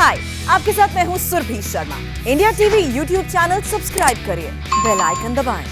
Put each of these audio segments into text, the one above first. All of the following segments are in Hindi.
हाय, आपके साथ मैं हूँ Surabhi Sharma. India TV YouTube channel subscribe करिए, बेल आइकन दबाएं।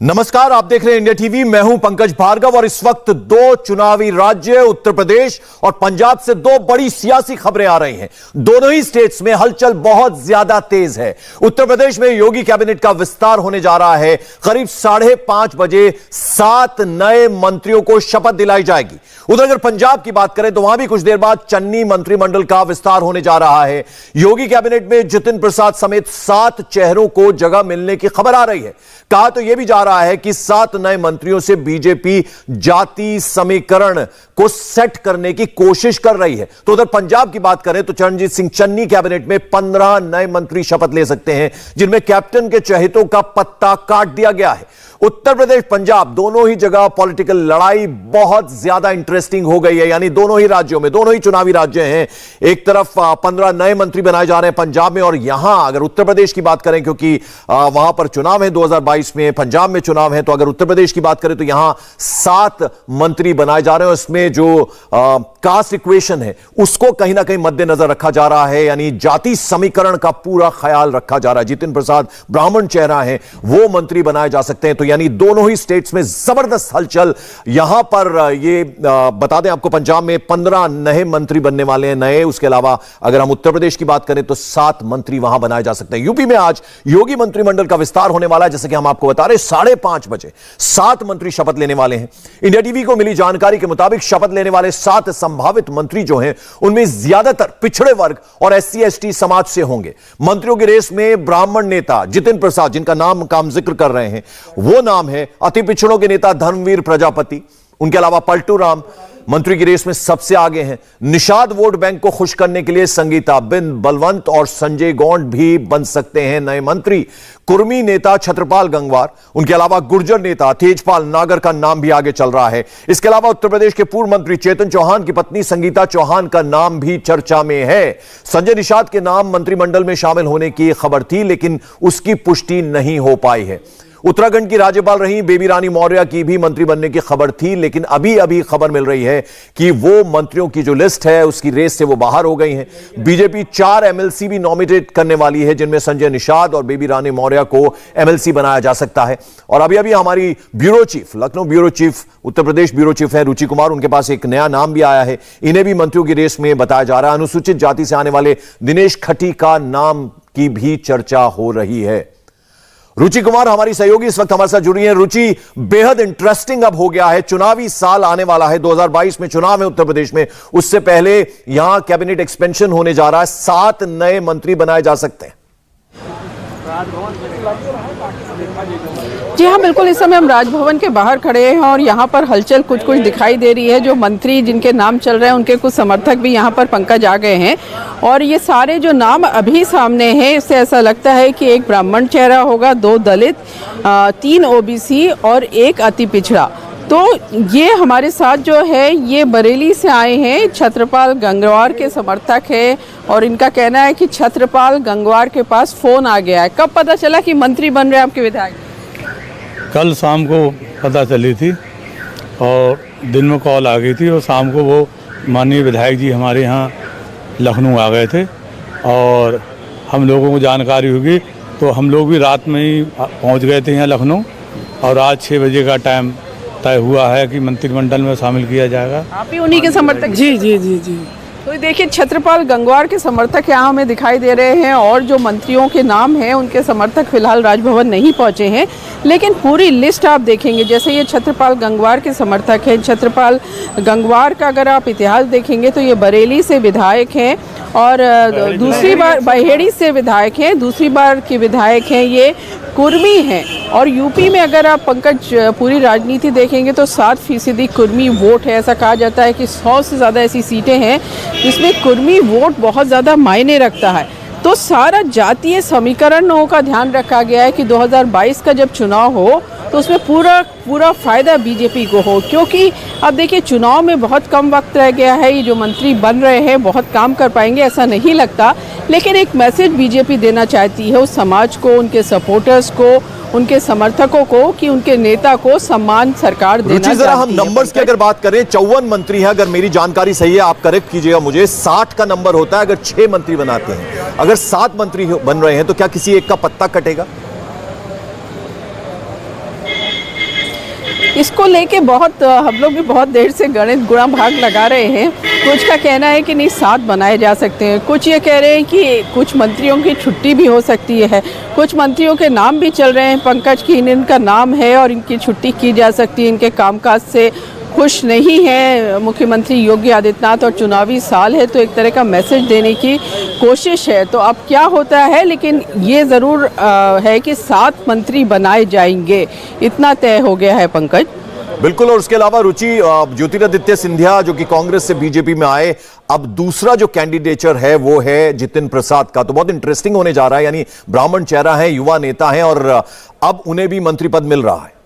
नमस्कार, आप देख रहे हैं इंडिया टीवी। मैं हूं पंकज भार्गव और इस वक्त दो चुनावी राज्य उत्तर प्रदेश और पंजाब से दो बड़ी सियासी खबरें आ रही हैं। दोनों ही स्टेट्स में हलचल बहुत ज्यादा तेज है। उत्तर प्रदेश में योगी कैबिनेट का विस्तार होने जा रहा है। करीब 5:30 बजे 7 नए मंत्रियों को शपथ दिलाई जाएगी। उधर अगर पंजाब की बात करें तो वहां भी कुछ देर बाद चन्नी मंत्रिमंडल का विस्तार होने जा रहा है। योगी कैबिनेट में जितिन प्रसाद समेत 7 चेहरों को जगह मिलने की खबर आ रही है। कहा तो यह भी जा रहा है कि 7 नए मंत्रियों से बीजेपी जाति समीकरण को सेट करने की कोशिश कर रही है। तो उधर पंजाब की बात करें तो चरणजीत सिंह चन्नी कैबिनेट में 15 नए मंत्री शपथ ले सकते हैं, जिनमें कैप्टन के चहेतों का पत्ता काट दिया गया है। उत्तर प्रदेश पंजाब दोनों ही जगह पॉलिटिकल लड़ाई बहुत ज्यादा इंटरेस्टिंग हो गई है। यानी दोनों ही राज्यों में, दोनों ही चुनावी राज्य हैं, एक तरफ 15 नए मंत्री बनाए जा रहे हैं पंजाब में, और यहां अगर उत्तर प्रदेश की बात करें, क्योंकि वहां पर चुनाव है 2022 में, पंजाब में चुनाव है, तो अगर उत्तर प्रदेश की बात करें तो यहां 7 मंत्री बनाए जा रहे हैं। उसमें जो कास्ट इक्वेशन है उसको कहीं ना कहीं मद्देनजर रखा जा रहा है, यानी जाति समीकरण का पूरा ख्याल रखा जा रहा है। जितिन प्रसाद ब्राह्मण चेहरा है, वो मंत्री बनाए जा सकते हैं। तो यानी दोनों ही स्टेट्स में जबरदस्त हलचल। यहां पर ये बता दें आपको, पंजाब में 15 नए मंत्री बनने वाले हैं, नए। उसके अलावा अगर हम उत्तर प्रदेश की बात करें तो 7 मंत्री वहां बनाए जा सकते हैं। यूपी में आज योगी मंत्रिमंडल का विस्तार होने वाला है। जैसे कि हम आपको बता रहे, 5:30 बजे 7 मंत्री शपथ लेने वाले हैं। इंडिया टीवी को मिली जानकारी के मुताबिक शपथ लेने वाले 7 संभावित मंत्री जो हैं, उनमें ज्यादातर पिछड़े वर्ग और SC/ST समाज से होंगे। मंत्रियों की रेस में ब्राह्मण नेता जितिन प्रसाद, जिनका नाम का हम जिक्र कर रहे हैं, वो नाम है। अति पिछड़ों के नेता धर्मवीर प्रजापति, उनके अलावा पलटू राम मंत्री की रेस में सबसे आगे हैं। निषाद वोट बैंक को खुश करने के लिए संगीता बिंद, बलवंत और संजय गौंड भी बन सकते हैं नए मंत्री। कुर्मी नेता छत्रपाल गंगवार, उनके अलावा गुर्जर नेता तेजपाल नागर का नाम भी आगे चल रहा है। इसके अलावा उत्तर प्रदेश के पूर्व मंत्री चेतन चौहान की पत्नी संगीता चौहान का नाम भी चर्चा में है। संजय निषाद के नाम मंत्रिमंडल में शामिल होने की खबर थी, लेकिन उसकी पुष्टि नहीं हो पाई है। उत्तराखंड की राज्यपाल रही बेबी रानी मौर्य की भी मंत्री बनने की खबर थी, लेकिन अभी अभी खबर मिल रही है कि वो मंत्रियों की जो लिस्ट है उसकी रेस से वो बाहर हो गई हैं। बीजेपी 4 MLC भी नॉमिनेट करने वाली है, जिनमें संजय निषाद और बेबी रानी मौर्य को MLC बनाया जा सकता है। और अभी अभी हमारी bureau chief, Lucknow bureau chief, Uttar Pradesh bureau chief है रुचि कुमार, उनके पास एक नया नाम भी आया है। इन्हें भी मंत्रियों की रेस में बताया जा रहा है। अनुसूचित जाति से आने वाले दिनेश खटी का नाम की भी चर्चा हो रही है। रुचि कुमार हमारी सहयोगी इस वक्त हमारे साथ जुड़ी हैं। रुचि, बेहद इंटरेस्टिंग अब हो गया है, चुनावी साल आने वाला है, 2022 में चुनाव है उत्तर प्रदेश में। उससे पहले यहां कैबिनेट एक्सपेंशन होने जा रहा है, 7 नए मंत्री बनाए जा सकते हैं। जी हाँ, बिल्कुल। इस समय हम राजभवन के बाहर खड़े हैं और यहाँ पर हलचल कुछ दिखाई दे रही है। जो मंत्री जिनके नाम चल रहे हैं, उनके कुछ समर्थक भी यहाँ पर पंकज आ गए हैं, और ये सारे जो नाम अभी सामने हैं, इससे ऐसा लगता है कि एक ब्राह्मण चेहरा होगा, 2 दलित, 3 OBC और 1 अति पिछड़ा। तो ये हमारे साथ जो है ये बरेली से आए हैं, छत्रपाल गंगवार के समर्थक है, और इनका कहना है कि छत्रपाल गंगवार के पास फ़ोन आ गया है। कब पता चला कि मंत्री बन रहे हैं आपके विधायक? कल शाम को पता चली थी और दिन में कॉल आ गई थी, और शाम को वो माननीय विधायक जी हमारे यहाँ लखनऊ आ गए थे और हम लोगों को जानकारी होगी, तो हम लोग भी रात में ही पहुँच गए थे यहाँ लखनऊ, और आज 6 बजे का टाइम तय हुआ है कि मंत्रिमंडल में शामिल किया जाएगा। आप भी उन्हीं के समर्थक? जी जी जी जी। तो देखिए, छत्रपाल गंगवार के समर्थक यहाँ हमें दिखाई दे रहे हैं, और जो मंत्रियों के नाम हैं उनके समर्थक फिलहाल राजभवन नहीं पहुँचे हैं, लेकिन पूरी लिस्ट आप देखेंगे। जैसे ये छत्रपाल गंगवार के समर्थक हैं। छत्रपाल गंगवार का अगर आप इतिहास देखेंगे तो ये बरेली से विधायक हैं, और दूसरी बार बहेड़ी से विधायक हैं, दूसरी बार के विधायक हैं। ये कुर्मी हैं, और यूपी में अगर आप पंकज पूरी राजनीति देखेंगे तो 7% कुर्मी वोट है। ऐसा कहा जाता है कि 100 से ज़्यादा ऐसी सीटें हैं जिसमें कुर्मी वोट बहुत ज़्यादा मायने रखता है। तो सारा जातीय समीकरणों का ध्यान रखा गया है कि 2022 का जब चुनाव हो तो उसमें पूरा फायदा बीजेपी को हो, क्योंकि अब देखिए चुनाव में बहुत कम वक्त रह गया है। ये जो मंत्री बन रहे हैं बहुत काम कर पाएंगे ऐसा नहीं लगता, लेकिन एक मैसेज बीजेपी देना चाहती है उस समाज को, उनके सपोर्टर्स को, उनके समर्थकों को कि उनके देता को सम्मान सरकार देना चाहती है। जरा हम नंबर्स की अगर बात करें, 54 मंत्री हैं, अगर मेरी जानकारी सही है आप करेक्ट कीजिएगा मुझे, 60 का नंबर होता है अगर 6 मंत्री बनाते हैं। अगर 7 मंत्री बन रहे हैं तो क्या किसी एक का पत्ता कटेगा? इसको लेके बहुत हम लोग भी बहुत देर से गणित गुणा भाग लगा रहे हैं। कुछ का कहना है कि नहीं 7 बनाए जा सकते हैं, कुछ ये कह रहे हैं कि कुछ मंत्रियों की छुट्टी भी हो सकती है, कुछ मंत्रियों के नाम भी चल रहे हैं, पंकज की इनका नाम है और इनकी छुट्टी की जा सकती है, इनके कामकाज से खुश नहीं है मुख्यमंत्री योगी आदित्यनाथ और चुनावी साल है तो एक तरह का मैसेज देने की कोशिश है। तो अब क्या होता है, लेकिन ये ज़रूर है कि 7 मंत्री बनाए जाएंगे, इतना तय हो गया है पंकज। बिल्कुल। और उसके अलावा रुचि, ज्योतिरादित्य सिंधिया जो कि कांग्रेस से बीजेपी में आए, अब दूसरा जो कैंडिडेचर है वो है जितिन प्रसाद का, तो बहुत इंटरेस्टिंग होने जा रहा है। यानी ब्राह्मण चेहरा है, युवा नेता है और अब उन्हें भी मंत्री पद मिल रहा है।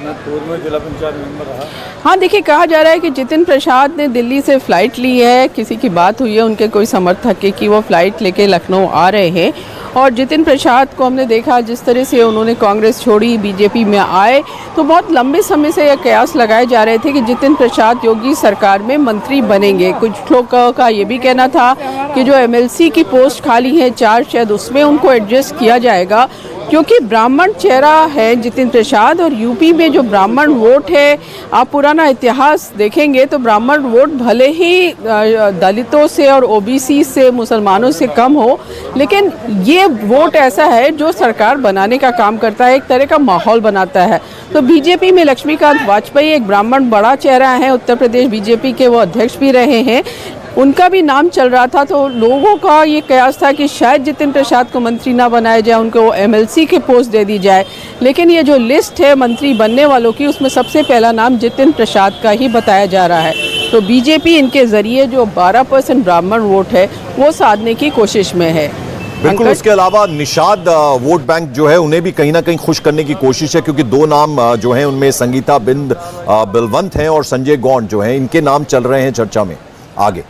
पूर्व में जिला पंचायत मेंबर रहा। हाँ देखिए, कहा जा रहा है कि जितिन प्रसाद ने दिल्ली से फ्लाइट ली है, किसी की बात हुई है उनके कोई समर्थक के कि वो फ्लाइट लेके लखनऊ आ रहे हैं। और जितिन प्रसाद को हमने देखा जिस तरह से उन्होंने कांग्रेस छोड़ी बीजेपी में आए, तो बहुत लंबे समय से यह कयास लगाए जा रहे थे कि जितिन प्रसाद योगी सरकार में मंत्री बनेंगे। कुछ लोगों का ये भी कहना था कि जो एमएलसी की पोस्ट खाली है 4 शायद उसमें उनको एडजस्ट किया जाएगा, क्योंकि ब्राह्मण चेहरा है जितिन प्रसाद। और यूपी में जो ब्राह्मण वोट है, आप पुराना इतिहास देखेंगे तो ब्राह्मण वोट भले ही दलितों से और ओबीसी से, मुसलमानों से कम हो, लेकिन ये वोट ऐसा है जो सरकार बनाने का काम करता है, एक तरह का माहौल बनाता है। तो बीजेपी में लक्ष्मीकांत वाजपेयी एक ब्राह्मण बड़ा चेहरा है, उत्तर प्रदेश बीजेपी के वो अध्यक्ष भी रहे हैं, उनका भी नाम चल रहा था। तो लोगों का ये कयास था कि शायद जितिन प्रसाद को मंत्री ना बनाया जाए, उनको एमएलसी के पोस्ट दे दी जाए। लेकिन ये जो लिस्ट है मंत्री बनने वालों की, उसमें सबसे पहला नाम जितिन प्रसाद का ही बताया जा रहा है। तो बीजेपी इनके जरिए जो 12% ब्राह्मण वोट है वो साधने की कोशिश में है। बिल्कुल। उसके अलावा निषाद वोट बैंक जो है उन्हें भी कहीं ना कहीं खुश करने की कोशिश है, क्योंकि 2 नाम जो हैं उनमें संगीता बिंद बलवंत हैं और संजय गौंड जो हैं, इनके नाम चल रहे हैं चर्चा में आगे।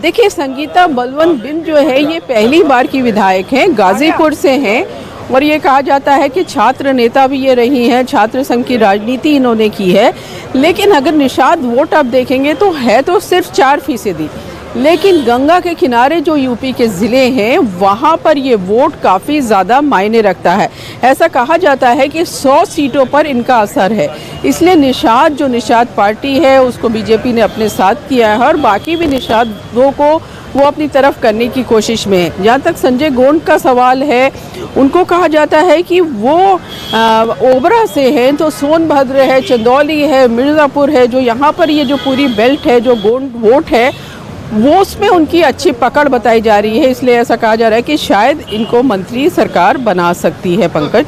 देखिए, संगीता बलवंत बिंद जो है ये पहली बार की विधायक हैं, गाजीपुर से हैं और ये कहा जाता है कि छात्र नेता भी ये रही हैं, छात्र संघ की राजनीति इन्होंने की है। लेकिन अगर निषाद वोट आप देखेंगे तो है तो सिर्फ 4%, लेकिन गंगा के किनारे जो यूपी के ज़िले हैं वहाँ पर ये वोट काफ़ी ज़्यादा मायने रखता है। ऐसा कहा जाता है कि 100 सीटों पर इनका असर है, इसलिए निषाद पार्टी है उसको बीजेपी ने अपने साथ किया है और बाकी भी निषादों को वो अपनी तरफ करने की कोशिश में है। जहाँ तक संजय गोंड का सवाल है, उनको कहा जाता है कि वो ओबरा से हैं, तो सोनभद्र है, चंदौली है, मिर्ज़ापुर है, जो यहाँ पर ये जो पूरी बेल्ट है जो गोंड वोट है वो उसमें उनकी अच्छी पकड़ बताई जा रही है, इसलिए ऐसा कहा जा रहा है कि शायद इनको मंत्री सरकार बना सकती है। पंकज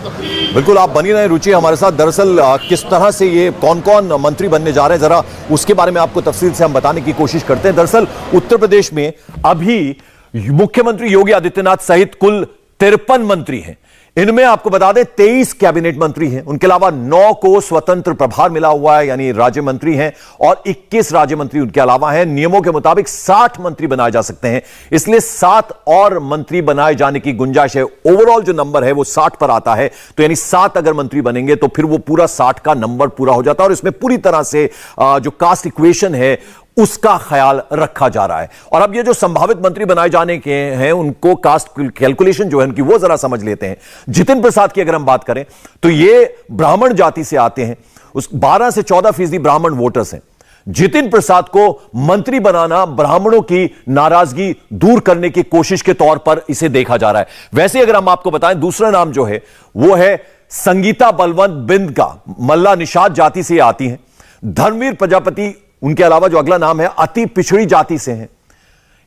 बिल्कुल, आप बनी रहे रुचि हमारे साथ। दरअसल किस तरह से ये कौन कौन मंत्री बनने जा रहे हैं, जरा उसके बारे में आपको तफसील से हम बताने की कोशिश करते हैं। दरअसल उत्तर प्रदेश में अभी मुख्यमंत्री योगी आदित्यनाथ सहित कुल 53 मंत्री हैं। इनमें आपको बता दें 23 कैबिनेट मंत्री हैं, उनके अलावा 9 को स्वतंत्र प्रभार मिला हुआ है यानी राज्य मंत्री हैं और 21 राज्य मंत्री उनके अलावा हैं। नियमों के मुताबिक 60 मंत्री बनाए जा सकते हैं, इसलिए 7 और मंत्री बनाए जाने की गुंजाइश है। ओवरऑल जो नंबर है वो 60 पर आता है, तो यानी 7 अगर मंत्री बनेंगे तो फिर वो पूरा 60 का नंबर पूरा हो जाता है और इसमें पूरी तरह से जो कास्ट इक्वेशन है उसका ख्याल रखा जा रहा है। और अब ये जो संभावित मंत्री बनाए जाने के हैं उनको कास्ट कैलकुलेशन जो है उनकी वो जरा समझ लेते हैं। जितिन प्रसाद की अगर हम बात करें तो ये ब्राह्मण जाति से आते हैं, उस 12 से 14% ब्राह्मण वोटर्स हैं। जितिन प्रसाद को मंत्री बनाना ब्राह्मणों की नाराजगी दूर करने की कोशिश के तौर पर इसे देखा जा रहा है। वैसे अगर हम आपको बताएं, दूसरा नाम जो है वो है संगीता बलवंत बिंद का, मल्ला निषाद जाति से आती हैं। धर्मवीर प्रजापति उनके अलावा जो अगला नाम है अति पिछड़ी जाति से हैं।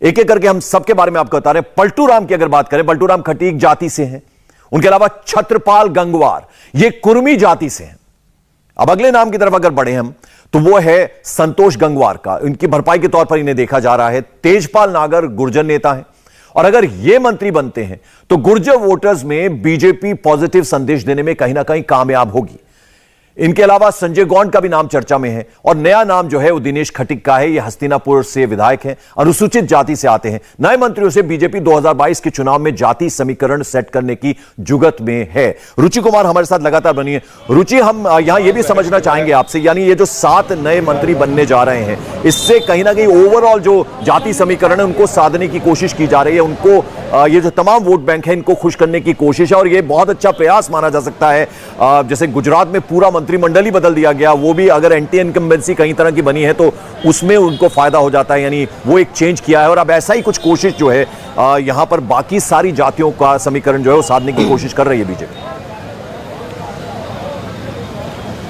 एक एक करके हम सबके बारे में आपको बता रहे हैं। पलटू राम की अगर बात करें, पलटू राम खटीक जाति से हैं। उनके अलावा छत्रपाल गंगवार ये कुर्मी जाति से हैं। अब अगले नाम की तरफ अगर बढ़े हम तो वो है संतोष गंगवार का, इनकी भरपाई के तौर पर इन्हें देखा जा रहा है। तेजपाल नागर गुर्जर नेता हैं और अगर ये मंत्री बनते हैं तो गुर्जर वोटर्स में बीजेपी पॉजिटिव संदेश देने में कहीं ना कहीं कामयाब होगी। इनके अलावा संजय गौंड का भी नाम चर्चा में है और नया नाम जो है वो दिनेश खटिक का है। ये हस्तिनापुर से विधायक हैं, अनुसूचित जाति से आते हैं। नए मंत्रियों से बीजेपी 2022 के चुनाव में जाति समीकरण सेट करने की जुगत में है। रुचि कुमार हमारे साथ लगातार बनी है। रुचि, हम यहां ये भी समझना चाहेंगे आपसे, यानी ये जो 7 नए मंत्री बनने जा रहे हैं, इससे कहीं ना कहीं ओवरऑल जो जाति समीकरण है उनको साधने की कोशिश की जा रही है। उनको ये जो तमाम वोट बैंक है इनको खुश करने की कोशिश है और ये बहुत अच्छा प्रयास माना जा सकता है। जैसे गुजरात में पूरा मंत्रिमंडल ही बदल दिया गया, वो भी अगर एंटी इनकम्बेंसी कहीं तरह की बनी है तो उसमें उनको फायदा हो जाता है, यानी वो एक चेंज किया है। और अब ऐसा ही कुछ कोशिश जो है यहां पर बाकी सारी जातियों का समीकरण जो है वो साधने की कोशिश कर रही है बीजेपी।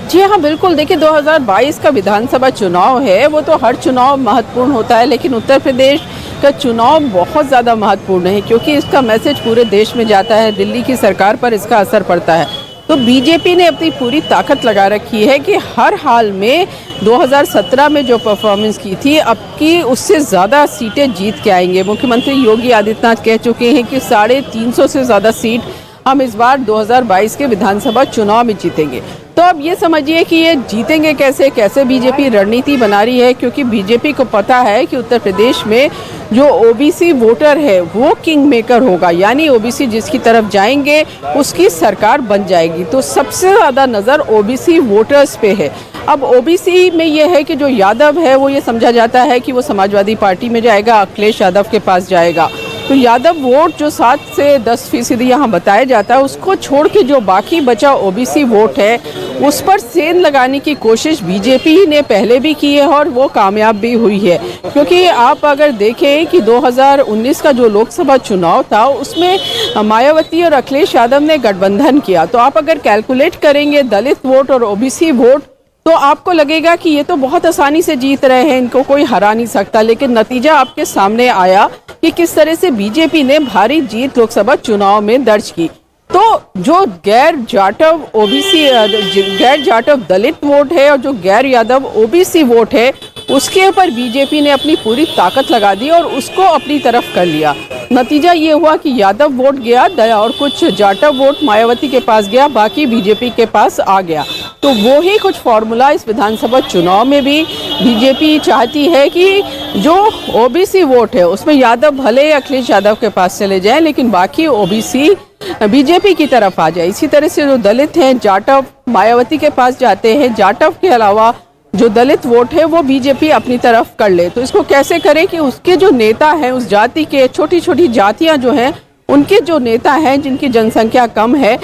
जी हाँ, बिल्कुल। देखिए, 2022 का विधानसभा चुनाव है, वो तो हर चुनाव महत्वपूर्ण होता है, लेकिन उत्तर प्रदेश का चुनाव बहुत ज़्यादा महत्वपूर्ण है क्योंकि इसका मैसेज पूरे देश में जाता है, दिल्ली की सरकार पर इसका असर पड़ता है। तो बीजेपी ने अपनी पूरी ताकत लगा रखी है कि हर हाल में 2017 में जो परफॉर्मेंस की थी, अब की उससे ज़्यादा सीटें जीत के आएंगे। मुख्यमंत्री योगी आदित्यनाथ कह चुके हैं कि 350 से ज़्यादा सीट हम इस बार 2022 के विधानसभा चुनाव में जीतेंगे। तो अब ये समझिए कि ये जीतेंगे कैसे बीजेपी रणनीति बना रही है, क्योंकि बीजेपी को पता है कि उत्तर प्रदेश में जो ओबीसी वोटर है वो किंग मेकर होगा, यानी ओबीसी जिसकी तरफ जाएंगे उसकी सरकार बन जाएगी। तो सबसे ज़्यादा नज़र ओबीसी वोटर्स पे है। अब ओबीसी में ये है कि जो यादव है वो ये समझा जाता है कि वो समाजवादी पार्टी में जाएगा, अखिलेश यादव के पास जाएगा। तो यादव वोट जो 7 से 10% यहाँ बताया जाता है, उसको छोड़ के जो बाकी बचा ओबीसी वोट है उस पर सेंध लगाने की कोशिश बीजेपी ने पहले भी की है और वो कामयाब भी हुई है। क्योंकि आप अगर देखें कि 2019 का जो लोकसभा चुनाव था उसमें मायावती और अखिलेश यादव ने गठबंधन किया। तो आप अगर कैलकुलेट करेंगे दलित वोट और ओबीसी वोट तो आपको लगेगा कि ये तो बहुत आसानी से जीत रहे हैं, इनको कोई हरा नहीं सकता। लेकिन नतीजा आपके सामने आया कि किस तरह से बीजेपी ने भारी जीत लोकसभा चुनाव में दर्ज की। तो जो गैर जाटव ओबीसी, गैर जाटव दलित वोट है और जो गैर यादव ओबीसी वोट है, उसके ऊपर बीजेपी ने अपनी पूरी ताकत लगा दी और उसको अपनी तरफ कर लिया। नतीजा ये हुआ कि यादव वोट गया और कुछ जाटव वोट मायावती के पास गया, बाकी बीजेपी के पास आ गया। तो वो ही कुछ फॉर्मूला इस विधानसभा चुनाव में भी बीजेपी चाहती है कि जो ओबीसी वोट है उसमें यादव भले अखिलेश यादव के पास चले जाएं, लेकिन बाकी ओबीसी बीजेपी की तरफ आ जाए। इसी तरह से जो दलित हैं, जाटव मायावती के पास जाते हैं, जाटव के अलावा जो दलित वोट है वो बीजेपी अपनी तरफ कर ले। तो इसको कैसे करें कि उसके जो नेता हैं, उस जाति के, छोटी छोटी जातियां जो हैं, उनके जो नेता हैं जिनकी जनसंख्या कम है,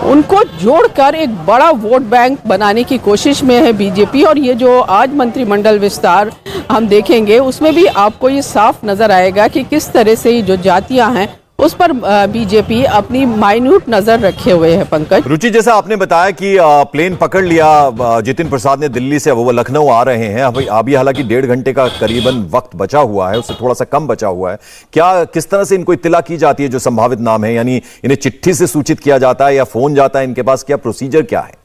उनको जोड़कर एक बड़ा वोट बैंक बनाने की कोशिश में है बीजेपी। और ये जो आज मंत्रिमंडल विस्तार हम देखेंगे उसमें भी आपको ये साफ नजर आएगा कि किस तरह से ये जो जातियां हैं उस पर बीजेपी अपनी माइन्यूट नजर रखे हुए है। पंकज, रुचि, जैसा आपने बताया कि प्लेन पकड़ लिया जितिन प्रसाद ने दिल्ली से, वो लखनऊ आ रहे हैं। अभी हालांकि 1.5 घंटे का करीबन वक्त बचा हुआ है, उससे थोड़ा सा कम बचा हुआ है। क्या किस तरह से इनको इत्तला की जाती है जो संभावित नाम है, यानी इन्हें चिट्ठी से सूचित किया जाता है या फोन जाता है इनके पास, क्या प्रोसीजर क्या है?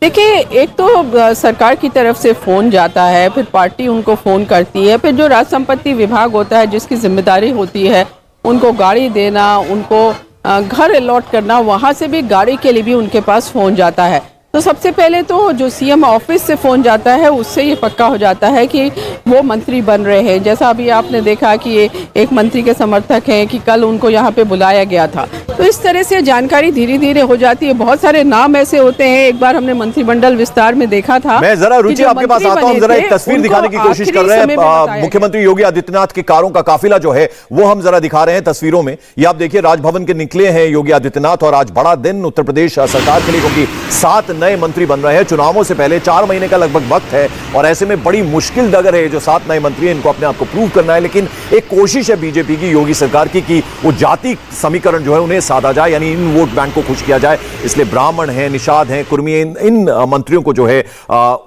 देखिए, एक तो सरकार की तरफ से फोन जाता है, फिर पार्टी उनको फोन करती है, फिर जो राज संपत्ति विभाग होता है जिसकी जिम्मेदारी होती है उनको गाड़ी देना, उनको घर अलॉट करना, वहां से भी गाड़ी के लिए भी उनके पास फोन जाता है। तो सबसे पहले तो जो सीएम ऑफिस से फोन जाता है उससे ये पक्का हो जाता है कि वो मंत्री बन रहे हैं। जैसा अभी आपने देखा कि ये एक मंत्री के समर्थक हैं कि कल उनको यहाँ पे बुलाया गया था। तो इस तरह से जानकारी धीरे धीरे हो जाती है। बहुत सारे नाम ऐसे होते हैं, एक बार हमने मंत्रिमंडल विस्तार में देखा था। मैं जरा रुचि आपके पास आता हूं, जरा एक तस्वीर दिखाने की कोशिश कर रहे हैं। मुख्यमंत्री योगी आदित्यनाथ के कारों का काफिला जो है वो हम जरा दिखा रहे हैं तस्वीरों में। ये आप देखिए, राजभवन के निकले हैं योगी आदित्यनाथ और आज बड़ा दिन उत्तर प्रदेश सरकार के लिए, क्योंकि 7 नए मंत्री बन रहे हैं। चुनावों से पहले 4 महीने का लगभग वक्त है और ऐसे में बड़ी मुश्किल डगर है जो 7 नए मंत्री हैं, इनको अपने आप को प्रूव करना है। लेकिन एक कोशिश है बीजेपी की, योगी सरकार की, कि वो जाति समीकरण जो है उन्हें साधा जाए, यानी इन वोट बैंक को खुश किया जाए। इसलिए ब्राह्मण हैं, निषाद हैं, कुर्मी, इन मंत्रियों को जो है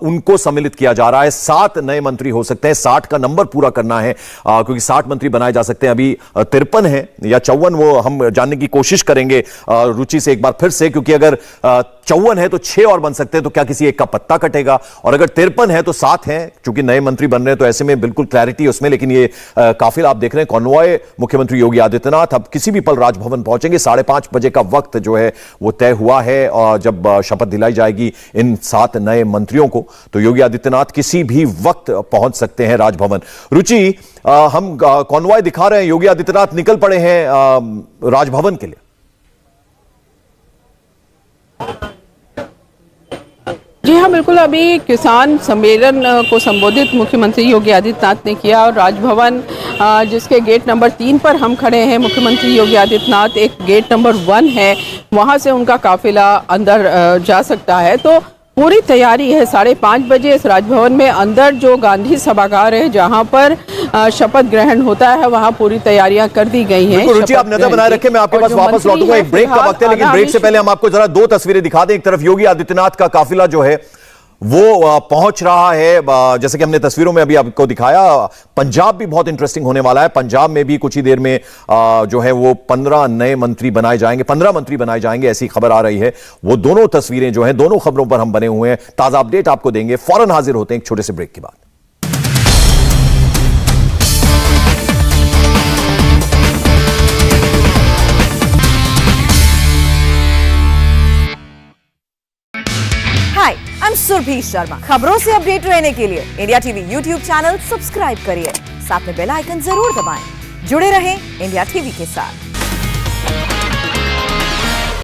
उनको सम्मिलित किया जा रहा है। 7 नए मंत्री हो सकते हैं, 60 का नंबर पूरा करना है, क्योंकि 60 मंत्री बनाए जा सकते हैं। अभी 53 है या 54, वो हम जानने की कोशिश करेंगे रुचि से एक बार फिर से, क्योंकि अगर 54 है तो 6 और बन सकते हैं, तो क्या किसी एक का पत्ता कटेगा? और अगर 53 है तो 7 हैं, चूंकि नए मंत्री बन रहे हैं, तो ऐसे में बिल्कुल क्लैरिटी उसमें। लेकिन ये काफिला आप देख रहे हैं, कॉन्वॉय मुख्यमंत्री योगी आदित्यनाथ अब किसी भी पल राजभवन पहुंचेंगे। 5:30 बजे का वक्त जो है वो तय हुआ है, और जब शपथ दिलाई जाएगी इन 7 नए मंत्रियों को, तो योगी आदित्यनाथ किसी भी वक्त पहुंच सकते हैं राजभवन। रुचि, हम कॉन्वॉय दिखा रहे हैं, योगी आदित्यनाथ निकल पड़े हैं राजभवन के लिए। जी हाँ, बिल्कुल। अभी किसान सम्मेलन को संबोधित मुख्यमंत्री योगी आदित्यनाथ ने किया, और राजभवन जिसके गेट नंबर 3 पर हम खड़े हैं, मुख्यमंत्री योगी आदित्यनाथ, एक गेट नंबर 1 है, वहाँ से उनका काफिला अंदर जा सकता है। तो पूरी तैयारी है। 5:30 बजे इस राजभवन में अंदर जो गांधी सभागार है, जहां पर शपथ ग्रहण होता है, वहां पूरी तैयारियां कर दी गई हैं। रुचि, आप नजर बनाए रखें, मैं आपके पास वापस लौटूंगा। एक ब्रेक का वक्त है, लेकिन ब्रेक से पहले हम आपको जरा 2 तस्वीरें दिखा दें। एक तरफ योगी आदित्यनाथ का काफिला जो है वो पहुंच रहा है, जैसे कि हमने तस्वीरों में अभी आपको दिखाया। पंजाब भी बहुत इंटरेस्टिंग होने वाला है। पंजाब में भी कुछ ही देर में जो है वो 15 नए मंत्री बनाए जाएंगे, 15 मंत्री बनाए जाएंगे, ऐसी खबर आ रही है। वो दोनों तस्वीरें जो हैं, दोनों खबरों पर हम बने हुए हैं, ताजा अपडेट आपको देंगे। फौरन हाजिर होते हैं एक छोटे से ब्रेक के बाद। हाय, आई एम सुरभि शर्मा। खबरों से अपडेट रहने के लिए India TV YouTube channel subscribe करिए, साथ में बेल आइकन जरूर दबाएं। जुड़े रहें इंडिया टीवी के साथ।